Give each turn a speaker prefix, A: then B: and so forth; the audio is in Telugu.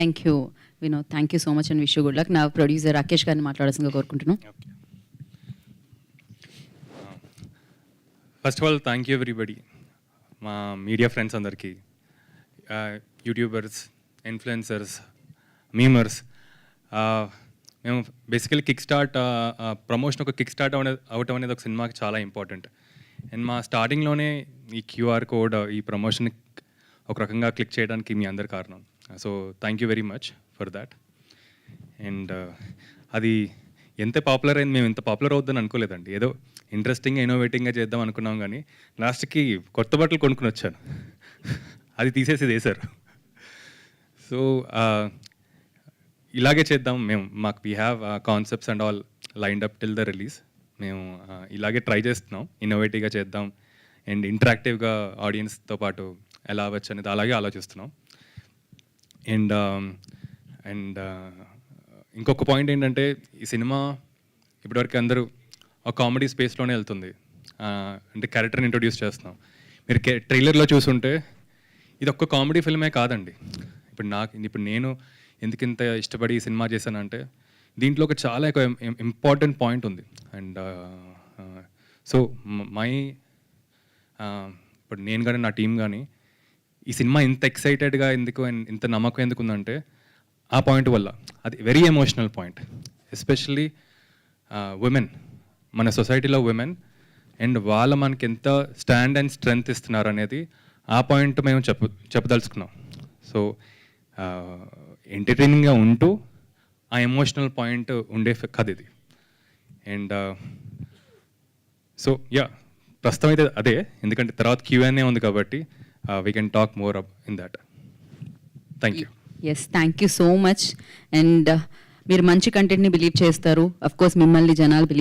A: Thank you Vinod, thank you so much and wish you good luck. నా ప్రొడ్యూసర్ రాకేష్ గారిని మాట్లాడాల్సిందిగా కోరుకుంటున్నాను.
B: First of all thank you everybody, మా మీడియా ఫ్రెండ్స్ అందరికీ, యూట్యూబర్స్, ఇన్ఫ్లుయెన్సర్స్, మీమర్స్. మేము బేసికలీ కిక్ స్టార్ట్ ప్రమోషన్ ఒక కిక్ స్టార్ట్ అవటం అనేది ఒక సినిమాకి చాలా ఇంపార్టెంట్. అండ్ మా స్టార్టింగ్లోనే ఈ క్యూఆర్ కోడ్ ఈ ప్రమోషన్ ఒక రకంగా క్లిక్ చేయడానికి మీ అందరి కారణం. So thank you very much for that. And అది ఎంత పాపులర్ అయింది, మేము ఇంత పాపులర్ అవుద్దని అనుకోలేదండి. ఏదో ఇంట్రెస్టింగ్గా ఇన్నోవేటింగ్గా చేద్దాం అనుకున్నాం, కానీ లాస్ట్కి కొత్త బట్టలు కొనుక్కుని వచ్చాను, అది తీసేసి వేశారు. సో ఇలాగే చేద్దాం మేము, మాకు we have concepts and all lined up till the release. మేము ఇలాగే ట్రై చేస్తున్నాం, ఇన్నోవేటివ్గా చేద్దాం అండ్ ఇంటరాక్టివ్గా ఆడియన్స్తో పాటు ఎలా అవ్వచ్చు అనేది అలాగే ఆలోచిస్తున్నాం. అండ్ అండ్ ఇంకొక పాయింట్ ఏంటంటే, ఈ సినిమా ఇప్పటివరకు అందరూ ఒక కామెడీ స్పేస్లోనే వెళ్తుంది. అంటే క్యారెక్టర్ని ఇంట్రొడ్యూస్ చేస్తున్నాం. మీరు ట్రైలర్లో చూసుంటే ఇది ఒక్క కామెడీ ఫిల్మే కాదండి. ఇప్పుడు నేను ఎందుకు ఇంత ఇష్టపడి ఈ సినిమా చేశానంటే, దీంట్లో ఒక చాలా ఎక్కువ ఇంపార్టెంట్ పాయింట్ ఉంది. అండ్ సో ఇప్పుడు నేను కానీ నా టీం కానీ ఈ సినిమా ఇంత ఎక్సైటెడ్గా ఎందుకు అండ్ ఇంత నమ్మకం ఎందుకు ఉందంటే ఆ పాయింట్ వల్ల. అది very emotional point, especially women, మన సొసైటీలో ఉమెన్ అండ్ వాళ్ళ మనకి ఎంత స్టాండ్ అండ్ స్ట్రెంగ్త్ ఇస్తున్నారు అనేది ఆ పాయింట్ మేము చెప్పదలుచుకున్నాం. సో ఎంటర్టైనింగ్గా ఉంటూ ఆ ఎమోషనల్ పాయింట్ ఉండే కథ ఇది. అండ్ సో యా, ప్రస్తుతం అయితే అదే, ఎందుకంటే తర్వాత Q&A ఉంది కాబట్టి we can talk more in that. Thank you.
A: Yes, thank you so much. And మీరు మంచి కంటెంట్ని బిలీవ్ చేస్తారు, అఫ్ కోర్స్ మిమ్మల్ని జనాలు